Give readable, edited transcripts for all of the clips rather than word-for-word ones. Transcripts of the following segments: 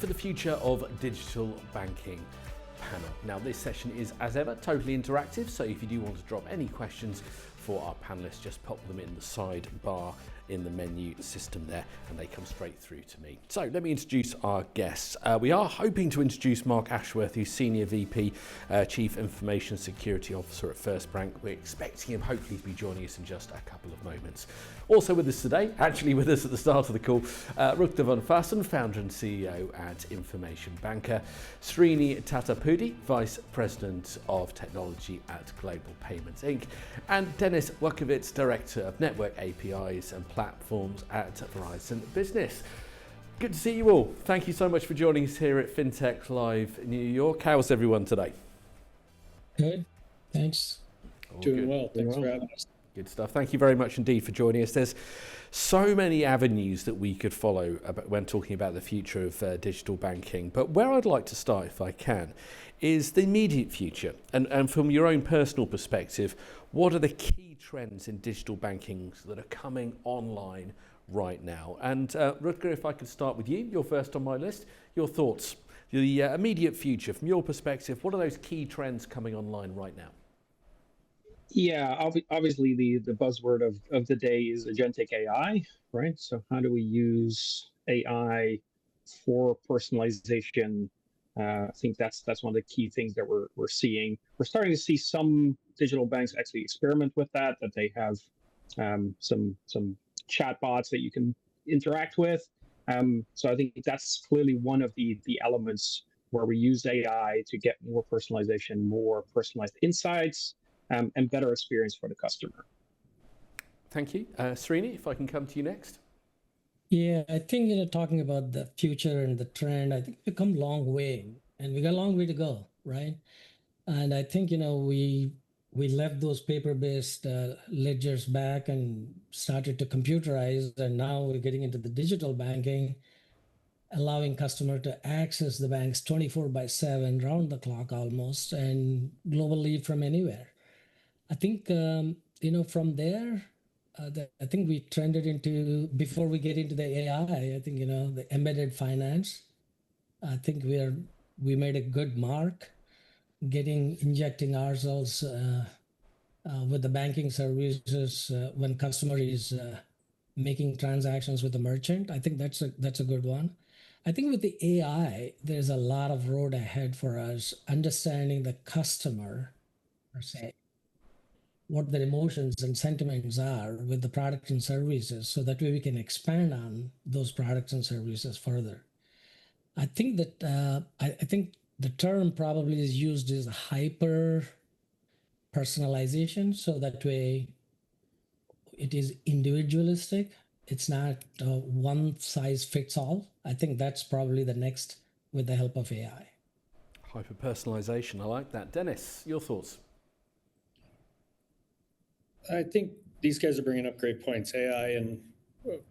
to the future of digital banking panel. Now this session is, as ever, totally interactive, so if you do want to drop any questions for our panelists, just pop them in the sidebar in the menu system there and they come straight through to me. So let me introduce our guests. We are hoping to introduce Mark Ashworth, who's Senior VP, Chief Information Security Officer at First Bank. We're expecting him hopefully to be joining us in just a couple of moments. Also with us today, actually with us at the start of the call, Rukan Fasen, Founder and CEO at Information Banker, Sini Tatapudy, Vice President of Technology at Global Payments Inc., and Dennis Wakovitz, Director of Network APIs and Platforms at Verizon Business. Good to see you all. Thank you so much for joining us here at Fintech Live New York. How's everyone today? Good, thanks. Doing well. Thanks for having us. Good stuff. Thank you very much indeed for joining us. There's so many avenues that we could follow when talking about the future of digital banking. But where I'd like to start, if I can, is the immediate future. And from your own personal perspective, what are the key trends in digital banking that are coming online right now? And Rutger, if I could start with you, you're first on my list. Your thoughts, the immediate future, from your perspective, what are those key trends coming online right now? Yeah, obviously the buzzword of the day is Agentic AI, right? So how do we use AI for personalization? I think that's one of the key things that we're seeing. We're starting to see some digital banks actually experiment with that they have some chatbots that you can interact with. So I think that's clearly one of the elements where we use AI to get more personalization, more personalized insights, and better experience for the customer. Thank you. Srini, if I can come to you next. Yeah, I think, talking about the future and the trend, I think we've come a long way and we got a long way to go, right? And I think, we left those paper-based ledgers back and started to computerize, and now we're getting into the digital banking, allowing customer to access the banks 24/7, round the clock almost, and globally from anywhere. I think, from there, I think we trended into, before we get into the AI, I think, the embedded finance. I think we made a good mark injecting ourselves with the banking services when customer is making transactions with the merchant. I think that's a good one. I think with the AI, there's a lot of road ahead for us, understanding the customer per se, what their emotions and sentiments are with the products and services, so that way we can expand on those products and services further. I think that I think the term probably is used as hyper personalization, so that way it is individualistic. It's not one size fits all. I think that's probably the next with the help of AI. Hyper personalization, I like that. Dennis, your thoughts? I think these guys are bringing up great points. AI and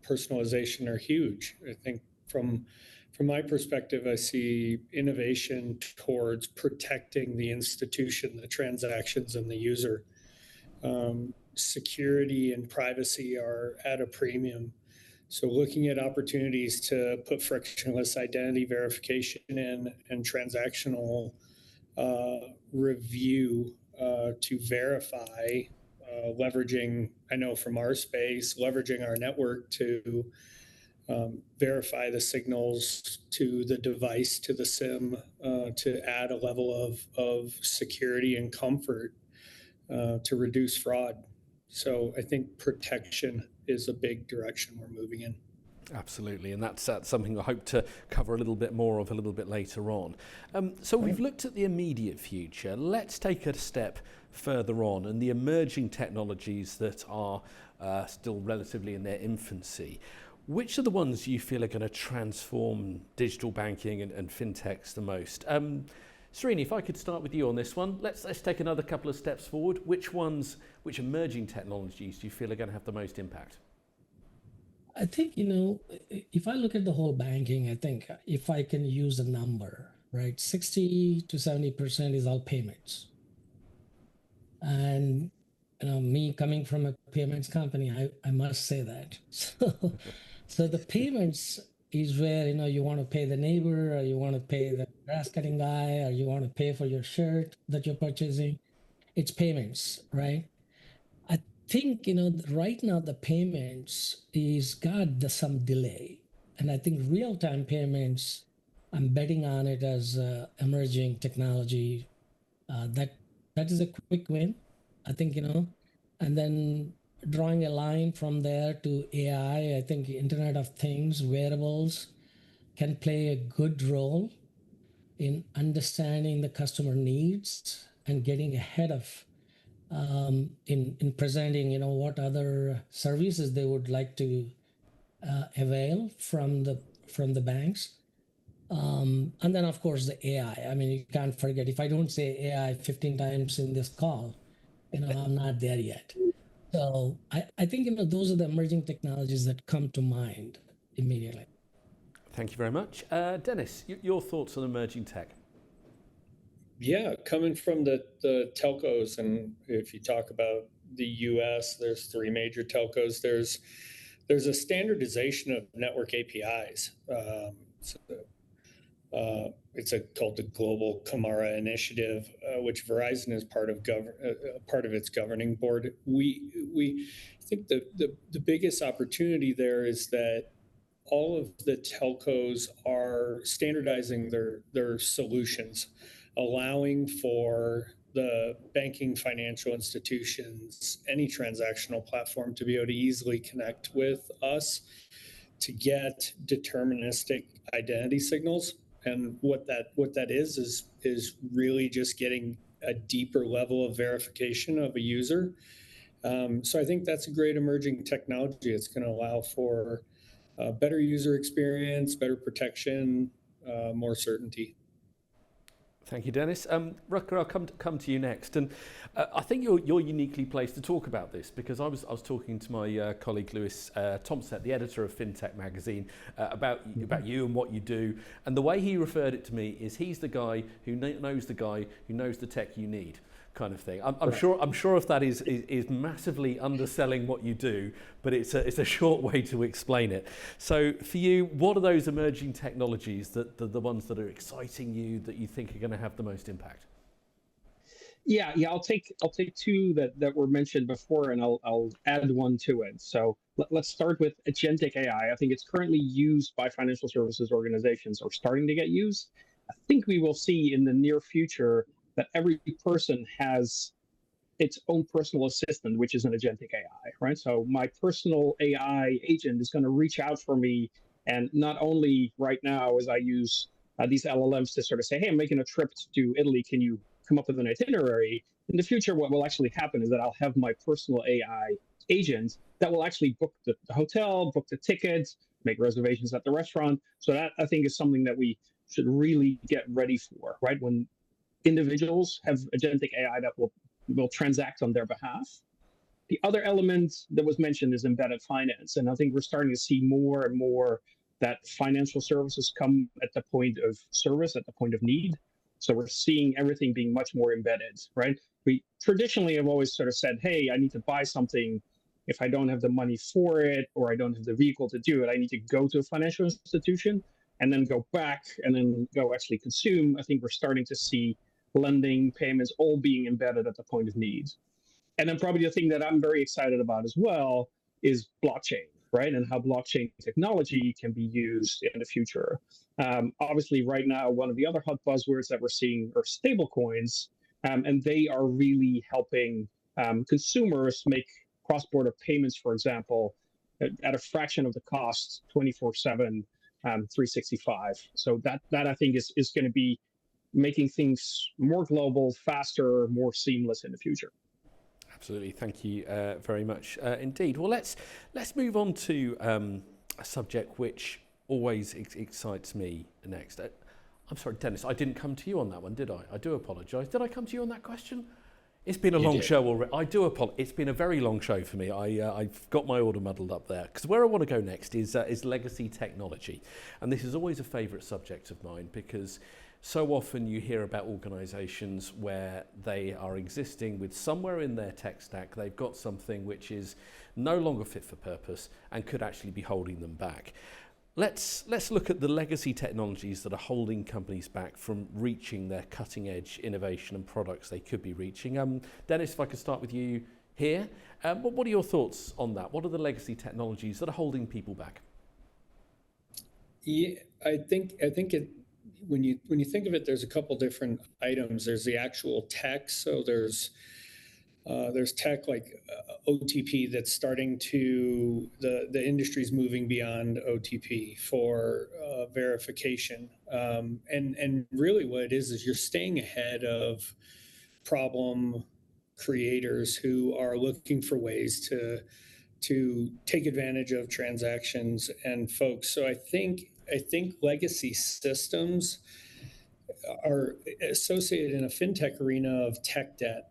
personalization are huge. I think from my perspective, I see innovation towards protecting the institution, the transactions, and the user. Security and privacy are at a premium. So looking at opportunities to put frictionless identity verification in and transactional review to verify, leveraging, I know from our space, leveraging our network to verify the signals to the device, to the SIM, to add a level of security and comfort to reduce fraud. So I think protection is a big direction we're moving in. Absolutely, and that's something I hope to cover a little bit more of a little bit later on. So we've looked at the immediate future. Let's take a step further on and the emerging technologies that are still relatively in their infancy. Which are the ones you feel are going to transform digital banking and fintechs the most? Srini, if I could start with you on this one, let's take another couple of steps forward. Which emerging technologies do you feel are going to have the most impact? I think, if I look at the whole banking, I think if I can use a number, right, 60 to 70% is all payments. And me coming from a payments company, I must say that. So the payments, is where, you want to pay the neighbor, or you want to pay the grass cutting guy, or you want to pay for your shirt that you're purchasing. It's payments, right? I think, right now the payments is got some delay. And I think real-time payments, I'm betting on it as emerging technology. That is a quick win, I think, and then drawing a line from there to AI, I think Internet of Things, wearables can play a good role in understanding the customer needs and getting ahead of in presenting, what other services they would like to avail from the banks. And then, of course, the AI. I mean, you can't forget. If I don't say AI 15 times in this call, I'm not there yet. So I think, those are the emerging technologies that come to mind immediately. Thank you very much. Dennis, your thoughts on emerging tech? Yeah, coming from the telcos, and if you talk about the US, there's three major telcos. There's a standardization of network APIs. It's called the Global Camara Initiative, which Verizon is part of its governing board. We think the biggest opportunity there is that all of the telcos are standardizing their solutions, allowing for the banking financial institutions, any transactional platform, to be able to easily connect with us to get deterministic identity signals. And what that is really just getting a deeper level of verification of a user. So I think that's a great emerging technology. It's going to allow for better user experience, better protection, more certainty. Thank you, Dennis. Rukan, I'll come to you next, and I think you're uniquely placed to talk about this, because I was talking to my colleague Lewis Thompson, the editor of Fintech magazine, about you and what you do, and the way he referred it to me is he's the guy who knows the tech you need, kind of thing. I'm sure if that is massively underselling what you do, but it's a short way to explain it. So for you, what are those emerging technologies that the ones that are exciting you, that you think are going to have the most impact? Yeah. I'll take two that were mentioned before, and I'll add one to it. So let's start with Agentic AI. I think it's currently used by financial services organizations, or starting to get used. I think we will see in the near future that every person has its own personal assistant, which is an agentic AI, right? So my personal AI agent is going to reach out for me, and not only right now as I use these LLMs to sort of say, hey, I'm making a trip to Italy, can you come up with an itinerary? In the future, what will actually happen is that I'll have my personal AI agent that will actually book the hotel, book the tickets, make reservations at the restaurant. So that, I think, is something that we should really get ready for, right? When individuals have agentic AI that will transact on their behalf. The other element that was mentioned is embedded finance. And I think we're starting to see more and more that financial services come at the point of service, at the point of need. So we're seeing everything being much more embedded, right? We traditionally have always sort of said, hey, I need to buy something. If I don't have the money for it, or I don't have the vehicle to do it, I need to go to a financial institution and then go back and then go actually consume. I think we're starting to see lending, payments, all being embedded at the point of need. And then probably the thing that I'm very excited about as well is blockchain, right? And how blockchain technology can be used in the future. Obviously, right now, one of the other hot buzzwords that we're seeing are stable coins, and they are really helping consumers make cross-border payments, for example, at a fraction of the cost, 24/7, 365. So that I think is going to be making things more global, faster, more seamless in the future. Absolutely, thank you very much indeed. Well, let's move on to a subject which always excites me next. I'm sorry, Dennis, I didn't come to you on that one, did I? I do apologise. Did I come to you on that question? It's been a long show already. I do apologize. It's been a very long show for me. I've got my order muddled up there, because where I want to go next is legacy technology, and this is always a favourite subject of mine, because so often you hear about organisations where they are existing with somewhere in their tech stack, they've got something which is no longer fit for purpose and could actually be holding them back. Let's look at the legacy technologies that are holding companies back from reaching their cutting edge innovation and products they could be reaching. Dennis, if I could start with you here, what are your thoughts on that? What are the legacy technologies that are holding people back? Yeah, I think it. When you think of it, there's a couple different items. There's the actual tech. So there's tech like OTP that's starting to the industry's moving beyond OTP for verification, and really what it is you're staying ahead of problem creators who are looking for ways to take advantage of transactions and folks. So I think legacy systems are associated in a fintech arena of tech debt.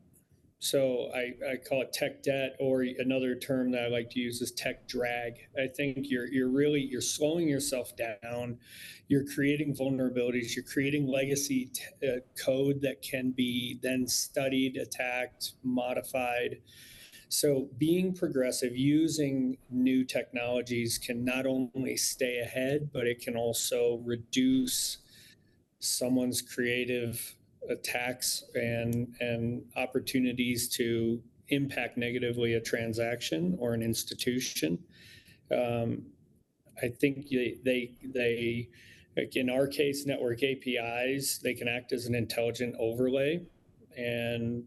So I call it tech debt, or another term that I like to use is tech drag. I think you're slowing yourself down. You're creating vulnerabilities. You're creating legacy code that can be then studied, attacked, modified. So being progressive, using new technologies can not only stay ahead, but it can also reduce someone's creative attacks and opportunities to impact negatively a transaction or an institution. I think they like in our case, network APIs, they can act as an intelligent overlay and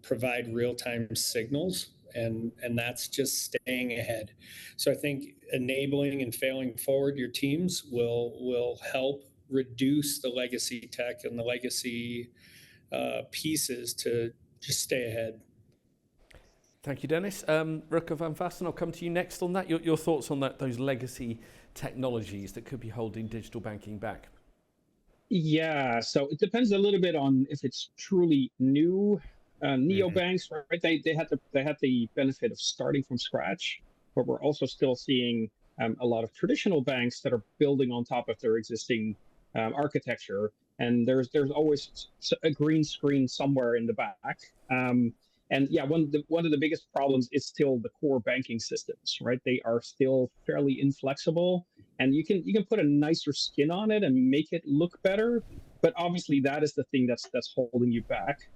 provide real-time signals, and that's just staying ahead. So I think enabling and failing forward your teams will help reduce the legacy tech and the legacy pieces to just stay ahead. Thank you, Dennis. Rukan Fasen, I'll come to you next on that. Your thoughts on those legacy technologies that could be holding digital banking back? Yeah, so it depends a little bit on if it's truly new neobanks, right? They had the benefit of starting from scratch, but we're also still seeing a lot of traditional banks that are building on top of their existing architecture, and there's always a green screen somewhere in the back. And yeah, one of the biggest problems is still the core banking systems, right? They are still fairly inflexible, and you can put a nicer skin on it and make it look better, but obviously that is the thing that's holding you back.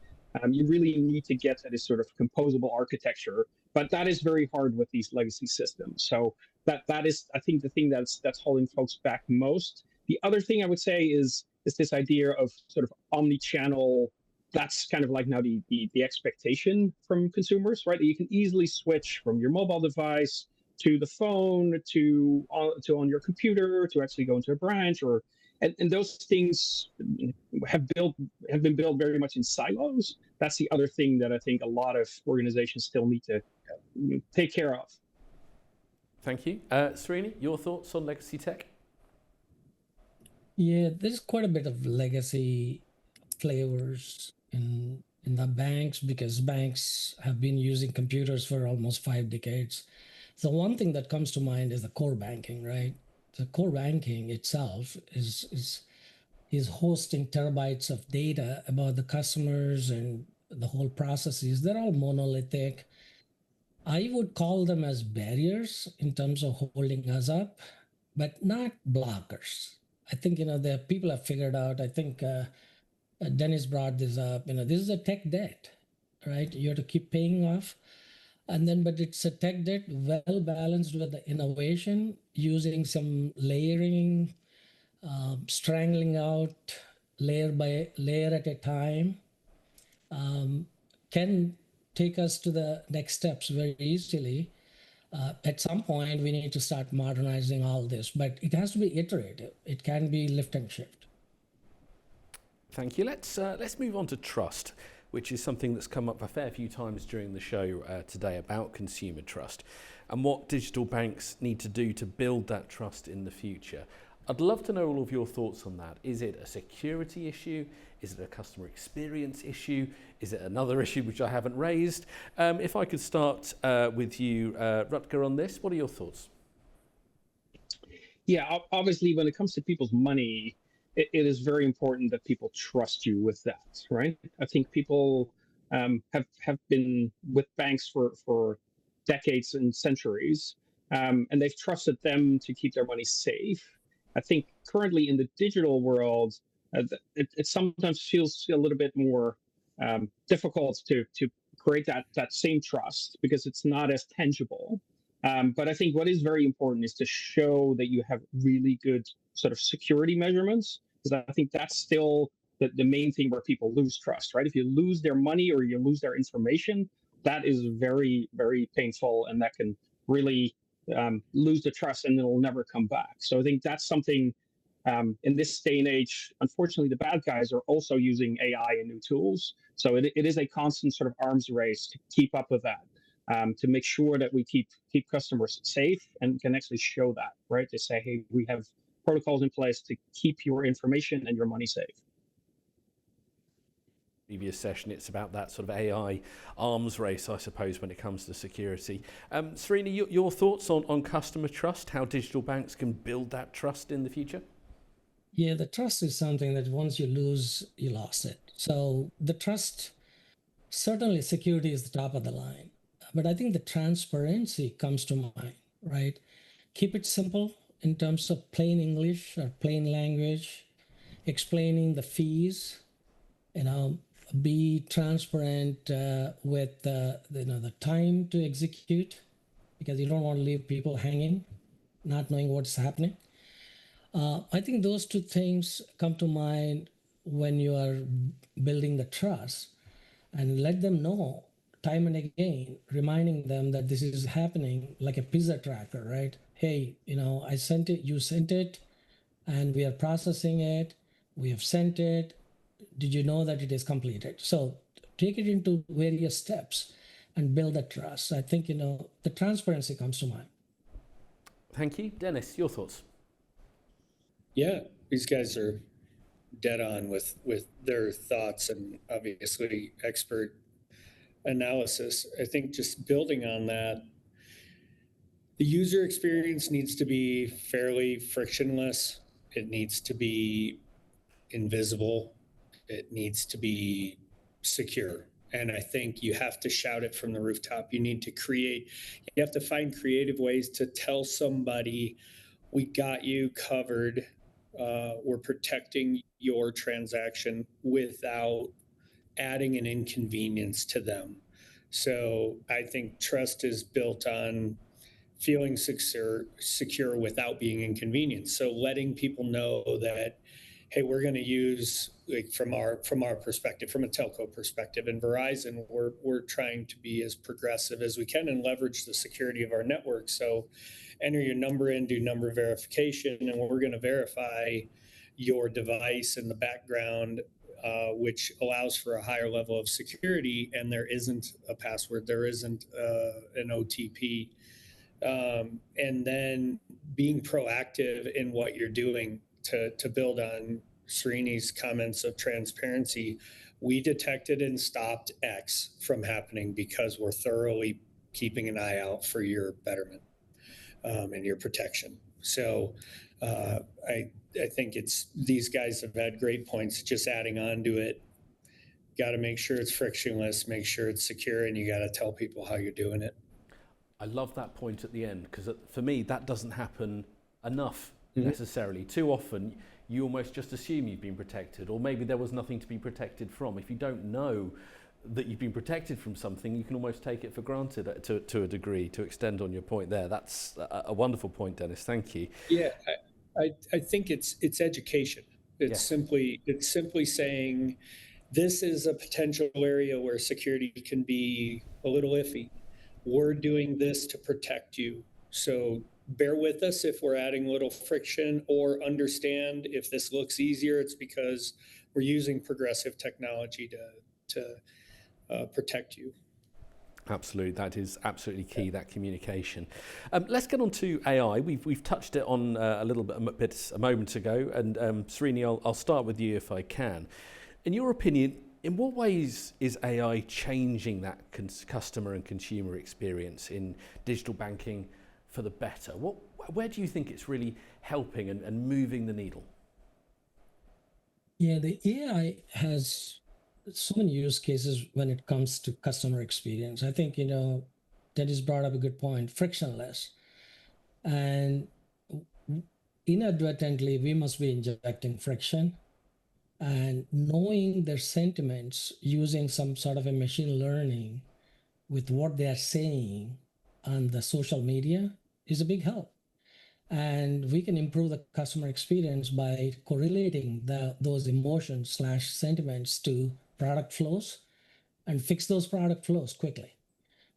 You really need to get to this sort of composable architecture, but that is very hard with these legacy systems. So that is, I think, the thing that's holding folks back most. The other thing I would say is this idea of sort of omni-channel. That's kind of like now the expectation from consumers, right? You can easily switch from your mobile device to the phone to on your computer to actually go into a branch, and those things have been built very much in silos. That's the other thing that I think a lot of organizations still need to take care of. Thank you. Srini, your thoughts on legacy tech? Yeah, there's quite a bit of legacy flavors in the banks, because banks have been using computers for almost 5 decades. So one thing that comes to mind is the core banking, right? The core banking itself is hosting terabytes of data about the customers and the whole processes. They're all monolithic. I would call them as barriers in terms of holding us up, but not blockers. I think the people have figured out. I think Dennis brought this up. This is a tech debt, right? You have to keep paying off, but it's a tech debt well balanced with the innovation, using some layering, strangling out layer by layer at a time, can take us to the next steps very easily. At some point, we need to start modernizing all this, but it has to be iterative. It can be lift and shift. Thank you. Let's move on to trust, which is something that's come up a fair few times during the show today about consumer trust and what digital banks need to do to build that trust in the future. I'd love to know all of your thoughts on that. Is it a security issue? Is it a customer experience issue? Is it another issue which I haven't raised? If I could start with you, Rutger, on this, what are your thoughts? Yeah, obviously, when it comes to people's money, it is very important that people trust you with that, right? I think people have been with banks for decades and centuries, and they've trusted them to keep their money safe. I think currently in the digital world, it sometimes feels a little bit more difficult to create that same trust because it's not as tangible. But I think what is very important is to show that you have really good sort of security measurements, because I think that's still the main thing where people lose trust, right? If you lose their money or you lose their information, that is very, very painful, and that can really lose the trust and it'll never come back. So I think that's something in this day and age, unfortunately, the bad guys are also using AI and new tools. So it is a constant sort of arms race to keep up with that, to make sure that we keep customers safe and can actually show that, right? To say, hey, we have protocols in place to keep your information and your money safe. Previous session, it's about that sort of AI arms race, I suppose, when it comes to security. Srini, your thoughts on customer trust, how digital banks can build that trust in the future? Yeah, the trust is something that once you lose, you lost it. So the trust, certainly security is the top of the line, but I think the transparency comes to mind, right? Keep it simple in terms of plain English or plain language, explaining the fees, be transparent with the time to execute, because you don't want to leave people hanging, not knowing what's happening. I think those two things come to mind when you are building the trust, and let them know time and again, reminding them that this is happening, like a pizza tracker, right? Hey, I sent it, you sent it, and we are processing it. We have sent it. Did you know that it is completed? So take it into various steps and build that trust. I think, the transparency comes to mind. Thank you. Dennis, your thoughts? Yeah, these guys are dead on with their thoughts and obviously expert analysis. I think just building on that, the user experience needs to be fairly frictionless. It needs to be invisible. It needs to be secure. And I think you have to shout it from the rooftop. You have to find creative ways to tell somebody, we got you covered. We're protecting your transaction without adding an inconvenience to them. So I think trust is built on feeling secure without being inconvenienced. So letting people know that, hey, we're going to use, like, from our perspective, from a telco perspective, and Verizon, we're trying to be as progressive as we can and leverage the security of our network. So enter your number in, do number verification, and we're going to verify your device in the background, which allows for a higher level of security, and there isn't a password, there isn't an OTP. And then being proactive in what you're doing to build on Srini's comments of transparency. We detected and stopped X from happening because we're thoroughly keeping an eye out for your betterment and your protection. So I think these guys have had great points. Just adding on to it, got to make sure it's frictionless, make sure it's secure, and you got to tell people how you're doing it. I love that point at the end, because for me, that doesn't happen enough necessarily. Too often, you almost just assume you've been protected, or maybe there was nothing to be protected from. If you don't know that you've been protected from something, you can almost take it for granted to a degree. To extend on your point there, that's a wonderful point, Dennis. Thank you. Yeah, I think it's education. It's simply saying this is a potential area where security can be a little iffy. We're doing this to protect you. So bear with us if we're adding a little friction, or understand if this looks easier, it's because we're using progressive technology to protect you. Absolutely, that is absolutely key, that communication. Let's get on to AI. We've touched it on a little bit a moment ago, and Srini, I'll start with you if I can. In your opinion, in what ways is AI changing that customer and consumer experience in digital banking for the better? Where do you think it's really helping and moving the needle? Yeah, the AI has so many use cases when it comes to customer experience. I think, Dennis brought up a good point, frictionless. And inadvertently we must be injecting friction, and knowing their sentiments using some sort of a machine learning with what they are saying on the social media is a big help. And we can improve the customer experience by correlating those emotions slash sentiments to product flows and fix those product flows quickly,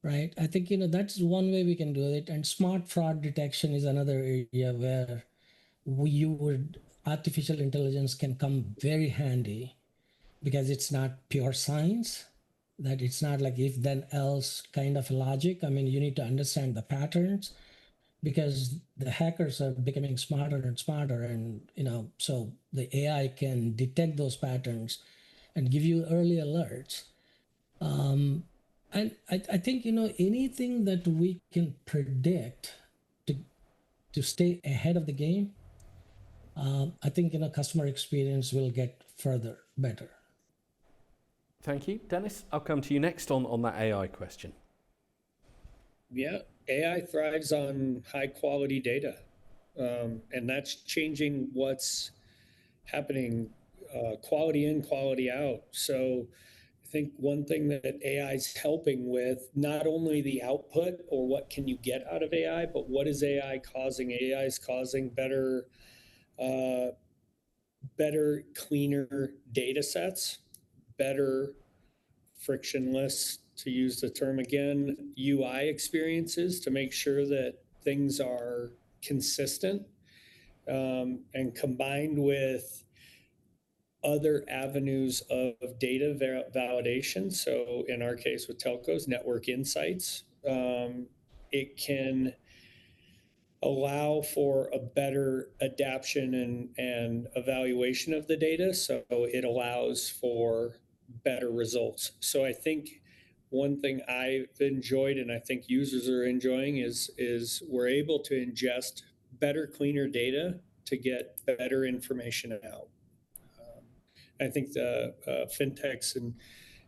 right? I think that's one way we can do it. And smart fraud detection is another area where artificial intelligence can come very handy, because it's not pure science, that it's not like if then else kind of logic. I mean, you need to understand the patterns, because the hackers are becoming smarter and smarter, and so the AI can detect those patterns and give you early alerts. And I think anything that we can predict to stay ahead of the game, I think customer experience will get further better. Thank you. Dennis, I'll come to you next on that AI question. Yeah, AI thrives on high quality data, and that's changing what's happening, quality in, quality out. So I think one thing that AI is helping with, not only the output or what can you get out of AI, but what is AI causing? AI is causing better, cleaner data sets, better frictionless, to use the term again, UI experiences to make sure that things are consistent, and combined with other avenues of data validation. So in our case with telcos, network insights, it can allow for a better adaption and evaluation of the data. So it allows for better results. So I think one thing I've enjoyed, and I think users are enjoying, is we're able to ingest better, cleaner data to get better information out. I think the FinTechs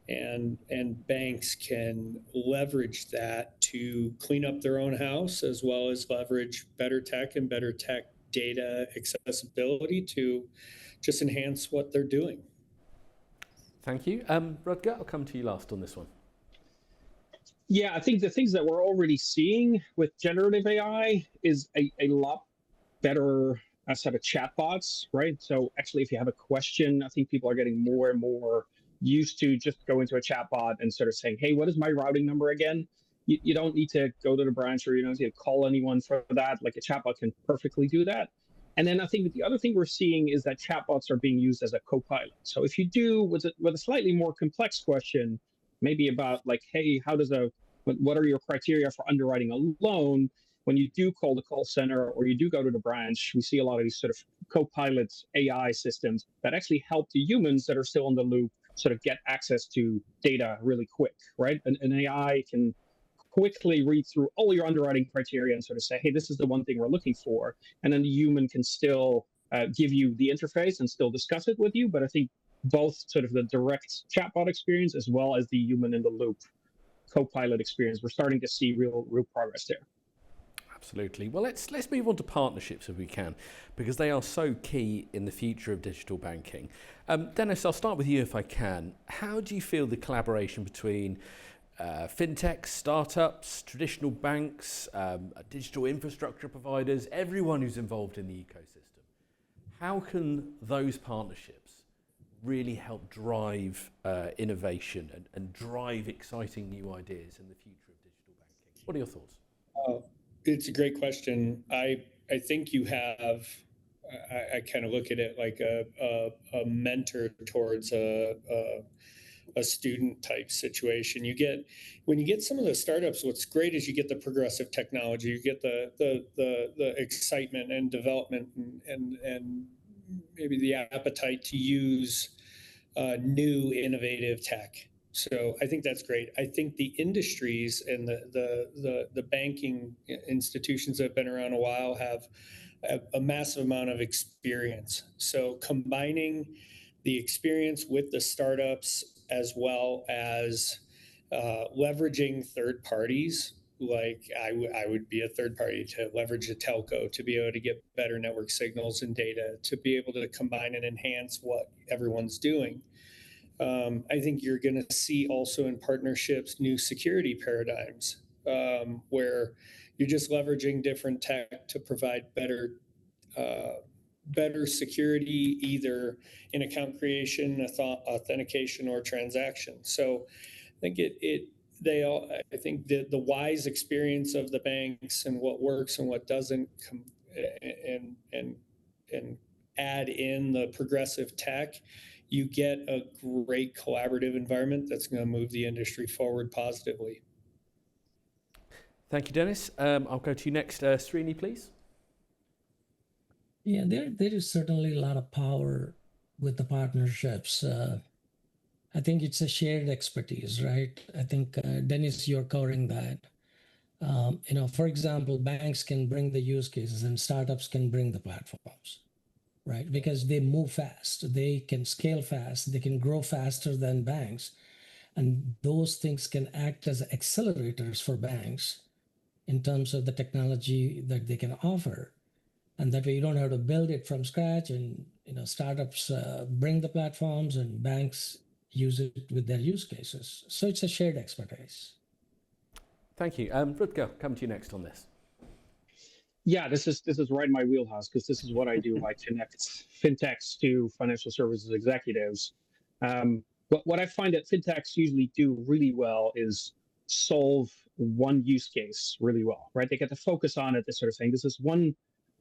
and banks can leverage that to clean up their own house, as well as leverage better tech and better tech data accessibility to just enhance what they're doing. Thank you. Rutger, I'll come to you last on this one. Yeah, I think the things that we're already seeing with generative AI is a lot better set of chatbots, right? So actually, if you have a question, I think people are getting more and more used to just go into a chatbot and sort of saying, hey, what is my routing number again? You don't need to go to the branch, or you don't need to call anyone for that. Like a chatbot can perfectly do that. And then I think the other thing we're seeing is that chatbots are being used as a co-pilot. So if you do with a slightly more complex question, maybe about like, hey, what are your criteria for underwriting a loan? When you do call the call center or you do go to the branch, we see a lot of these sort of co-pilot AI systems that actually help the humans that are still in the loop sort of get access to data really quick, right? An AI can quickly read through all your underwriting criteria and sort of say, hey, this is the one thing we're looking for. And then the human can still give you the interface and still discuss it with you. But I think both sort of the direct chatbot experience as well as the human in the loop co-pilot experience, we're starting to see real progress there. Absolutely. Well, let's move on to partnerships if we can, because they are so key in the future of digital banking. Dennis, I'll start with you if I can. How do you feel the collaboration between fintechs, startups, traditional banks, digital infrastructure providers, everyone who's involved in the ecosystem? How can those partnerships really help drive innovation and drive exciting new ideas in the future of digital banking? What are your thoughts? It's a great question. I think you have, I kind of look at it like a mentor towards a student type situation. When you get some of the startups, what's great is you get the progressive technology, you get the excitement and development and maybe the appetite to use new innovative tech. So I think that's great. I think the industries and the banking institutions that have been around a while have a massive amount of experience. So combining the experience with the startups, as well as leveraging third parties like I would be a third party to leverage a telco to be able to get better network signals and data, to be able to combine and enhance what everyone's doing. I think you're going to see also in partnerships new security paradigms where you're just leveraging different tech to provide better security, either in account creation, authentication, or transaction. So I think I think the wise experience of the banks and what works and what doesn't and add in the progressive tech, you get a great collaborative environment that's going to move the industry forward positively. Thank you, Dennis. I'll go to you next. Srini, please. Yeah, there is certainly a lot of power with the partnerships. I think it's a shared expertise, right? I think, Dennis, you're covering that. For example, banks can bring the use cases and startups can bring the platforms, right? Because they move fast, they can scale fast, they can grow faster than banks. And those things can act as accelerators for banks in terms of the technology that they can offer. And that way you don't have to build it from scratch, and startups bring the platforms and banks use it with their use cases. So it's a shared expertise. Thank you. Rutger, come to you next on this. Yeah, this is right in my wheelhouse, because this is what I do. I connect fintechs to financial services executives. What I find that fintechs usually do really well is solve one use case really well, right? They get to focus on it, this sort of thing. This is one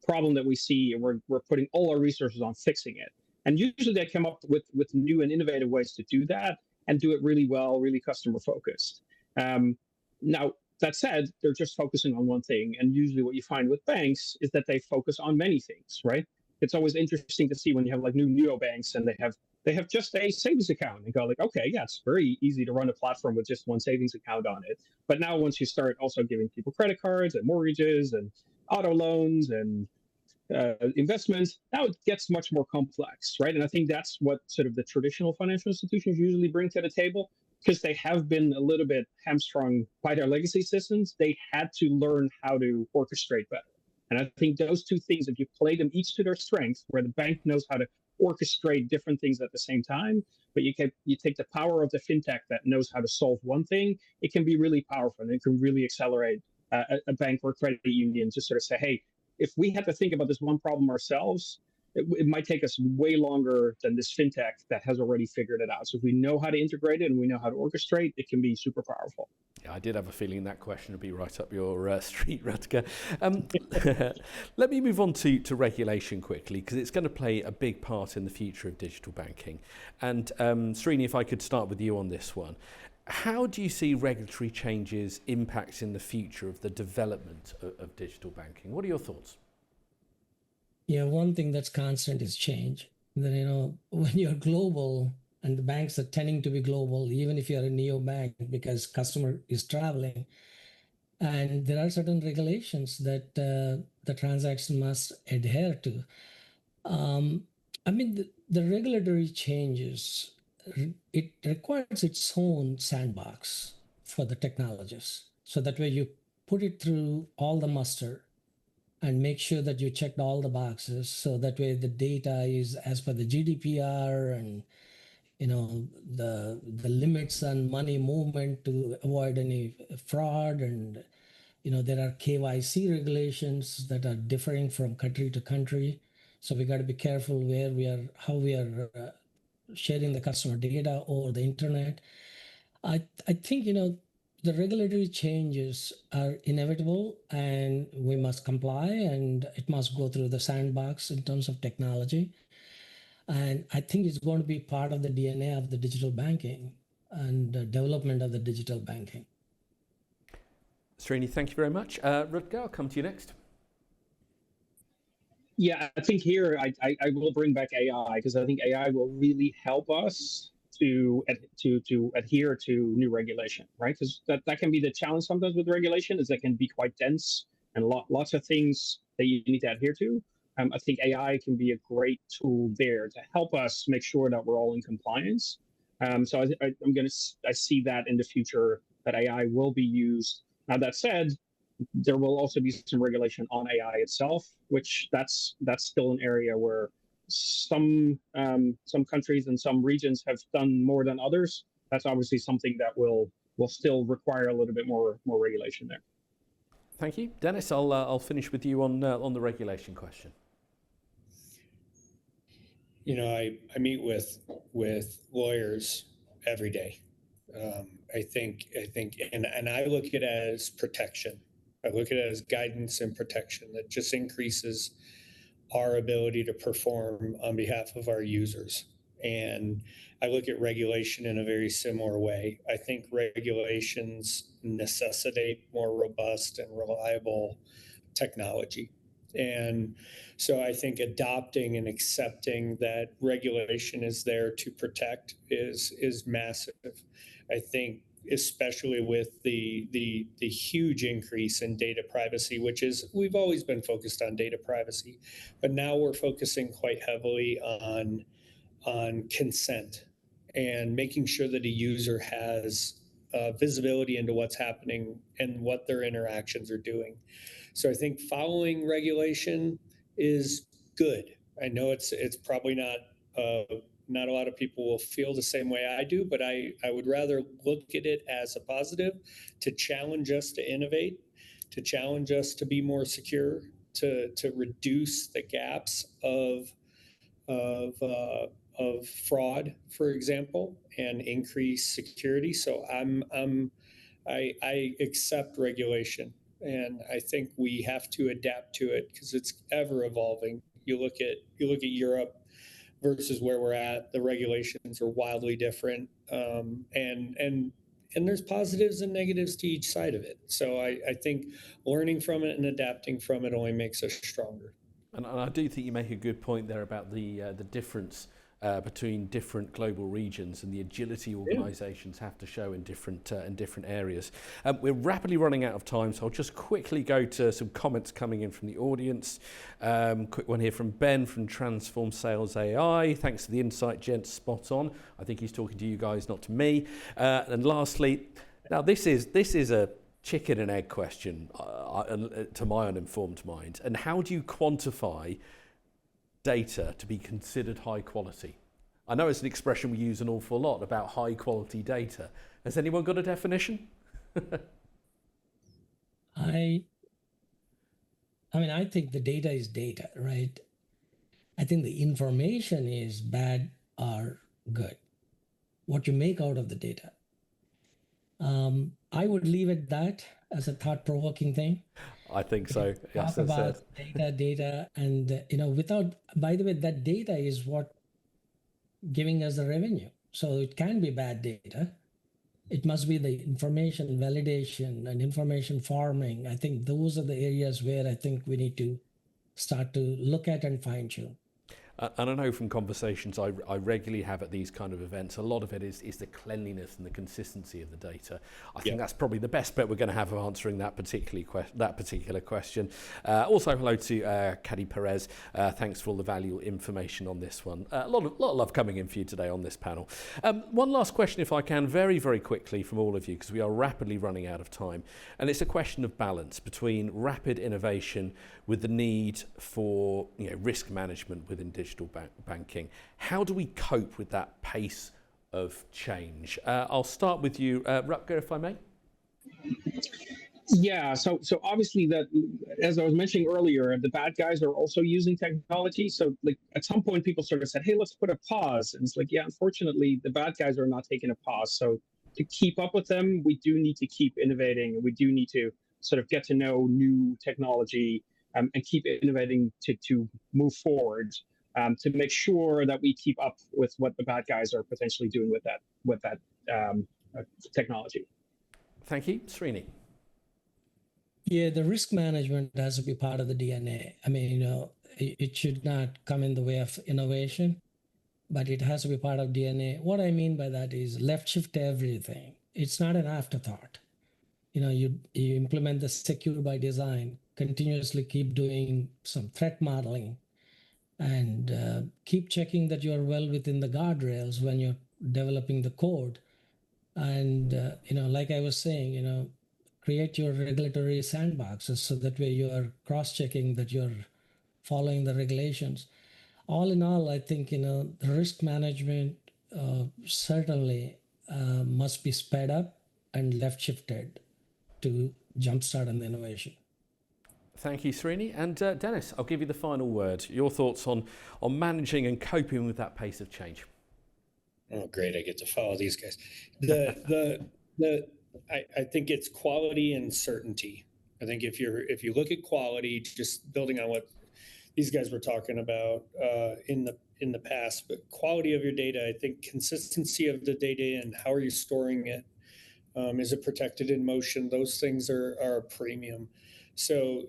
problem that we see, and we're putting all our resources on fixing it. And usually they come up with new and innovative ways to do that and do it really well, really customer focused. Now, that said, they're just focusing on one thing. And usually what you find with banks is that they focus on many things, right? It's always interesting to see when you have like new neobanks and they have just a savings account and go like, okay, yeah, it's very easy to run a platform with just one savings account on it. But now once you start also giving people credit cards and mortgages and auto loans and investments, now it gets much more complex, right? And I think that's what sort of the traditional financial institutions usually bring to the table, because they have been a little bit hamstrung by their legacy systems. They had to learn how to orchestrate better. And I think those two things, if you play them each to their strengths, where the bank knows how to orchestrate different things at the same time, but you take the power of the fintech that knows how to solve one thing, it can be really powerful, and it can really accelerate a bank or credit union to sort of say, hey, if we had to think about this one problem ourselves, it might take us way longer than this fintech that has already figured it out. So if we know how to integrate it and we know how to orchestrate, it can be super powerful. Yeah, I did have a feeling that question would be right up your street, Rutger. Let me move on to regulation quickly, because it's going to play a big part in the future of digital banking. And Srini, if I could start with you on this one. How do you see regulatory changes impacting the future of the development of digital banking? What are your thoughts? Yeah, one thing that's constant is change. Then, when you're global, and the banks are tending to be global, even if you're a neobank, because customer is traveling, and there are certain regulations that the transaction must adhere to. The regulatory changes, it requires its own sandbox for the technologists. So that way you put it through all the muster and make sure that you checked all the boxes. So that way the data is as per the GDPR and the limits on money movement to avoid any fraud, and there are KYC regulations that are differing from country to country. So we got to be careful how we are sharing the customer data over the internet. I think the regulatory changes are inevitable, and we must comply, and it must go through the sandbox in terms of technology. And I think it's going to be part of the DNA of the digital banking and the development of the digital banking. Srini, thank you very much. Rutger, I'll come to you next. Yeah, I think here I will bring back AI, because I think AI will really help us to adhere to new regulation, right? Because that can be the challenge sometimes with regulation, is that can be quite dense and lots of things that you need to adhere to. I think AI can be a great tool there to help us make sure that we're all in compliance. So I see that in the future, that AI will be used Now that said, there will also be some regulation on AI itself, which that's still an area where some countries and some regions have done more than others. That's obviously something that will still require a little bit more regulation there. Thank you, Dennis. I'll finish with you on the regulation question. You know, I meet with lawyers every day. I think, and I look at it as protection. I look at it as guidance and protection that just increases our ability to perform on behalf of our users. And I look at regulation in a very similar way. I think regulations necessitate more robust and reliable technology. And so I think adopting and accepting that regulation is there to protect is massive. I think especially with the huge increase in data privacy, which is, we've always been focused on data privacy, but now we're focusing quite heavily on consent and making sure that a user has visibility into what's happening and what their interactions are doing. So I think following regulation is good. I know it's probably not a lot of people will feel the same way I do, but I would rather look at it as a positive, to challenge us to innovate, to challenge us to be more secure, to reduce the gaps of fraud, for example, and increase security. So I accept regulation, and I think we have to adapt to it because it's ever evolving. You look at Europe versus where we're at. The regulations are wildly different, and there's positives and negatives to each side of it. So I think learning from it and adapting from it only makes us stronger. And I do think you make a good point there about the difference between different global regions and the agility organisations have to show in different areas. We're rapidly running out of time, so I'll just quickly go to some comments coming in from the audience. Quick one here from Ben from Transform Sales AI. Thanks for the insight, gents. Spot on. I think he's talking to you guys, not to me. And lastly, now this is a chicken and egg question to my uninformed mind. And how do you quantify data to be considered high quality? I know it's an expression we use an awful lot about high quality data. Has anyone got a definition? I mean, I think the data is data, right? I think the information is bad or good. What you make out of the data. I would leave it that as a thought-provoking thing. I think so. Yes, talk about data, and without. By the way, that data is what giving us the revenue. So it can be bad data. It must be the information validation and information farming. I think those are the areas where I think we need to start to look at and fine-tune. And I know from conversations I regularly have at these kind of events, a lot of it is the cleanliness and the consistency of the data. I think that's probably the best bet we're going to have of answering that particular question. Also, hello to Caddy Perez. Thanks for all the valuable information on this one. A lot of love coming in for you today on this panel. One last question, if I can, very, very quickly from all of you, because we are rapidly running out of time. And it's a question of balance between rapid innovation with the need for risk management within digital banking. How do we cope with that pace of change? I'll start with you, Rutger, if I may. Yeah, so obviously that, as I was mentioning earlier, the bad guys are also using technology. So like at some point people sort of said, hey, let's put a pause. And it's like, yeah, unfortunately, the bad guys are not taking a pause. So to keep up with them, we do need to keep innovating. We do need to sort of get to know new technology and keep innovating to move forward, to make sure that we keep up with what the bad guys are potentially doing with that technology. Thank you. Srini. Yeah, the risk management has to be part of the DNA. I mean, it should not come in the way of innovation, but it has to be part of DNA. What I mean by that is left shift everything. It's not an afterthought. You implement the secure by design, continuously keep doing some threat modeling, and keep checking that you are well within the guardrails when you're developing the code. And like I was saying, create your regulatory sandboxes so that way you are cross-checking that you're following the regulations. All in all, I think the risk management certainly must be sped up and left shifted to jumpstart on the innovation. Thank you, Srini. And Dennis, I'll give you the final word. Your thoughts on managing and coping with that pace of change. Oh, great! I get to follow these guys. I think it's quality and certainty. I think if you look at quality, just building on what these guys were talking about in the past, but quality of your data, I think consistency of the data and how are you storing it? Is it protected in motion? Those things are a premium. So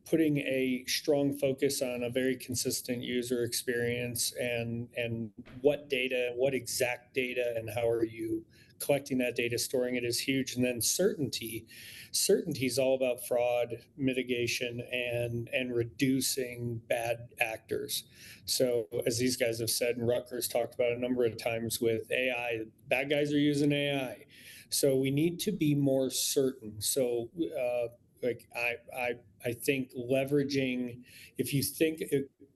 putting a strong focus on a very consistent user experience and what data, what exact data, and how are you collecting that data, storing it is huge. And then certainty is all about fraud mitigation and reducing bad actors. So as these guys have said, and Rutgers talked about a number of times with AI, bad guys are using AI. So we need to be more certain. So I think leveraging, if you think,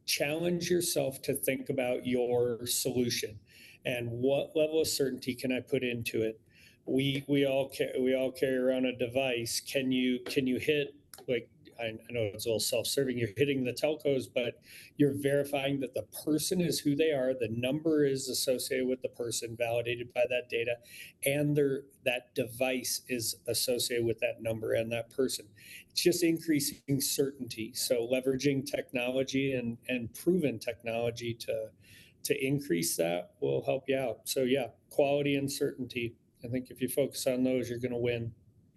challenge yourself to think about your solution and what level of certainty can I put into it. We all carry around a device. Can you hit, like, I know it's a little self-serving, you're hitting the telcos, but you're verifying that the person is who they are, the number is associated with the person, validated by that data, and that device is associated with that number and that person. It's just increasing certainty. So leveraging technology and proven technology to increase that will help you out. So yeah, quality and certainty. I think if you focus on those, you're going to win.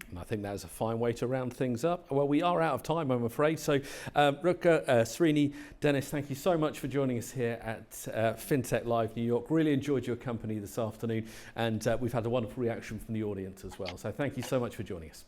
And I think that's a fine way to round things up. Well, we are out of time, I'm afraid. So, Rukan, Srini, Dennis, thank you so much for joining us here at Fintech Live New York. Really enjoyed your company this afternoon, and we've had a wonderful reaction from the audience as well. So thank you so much for joining us.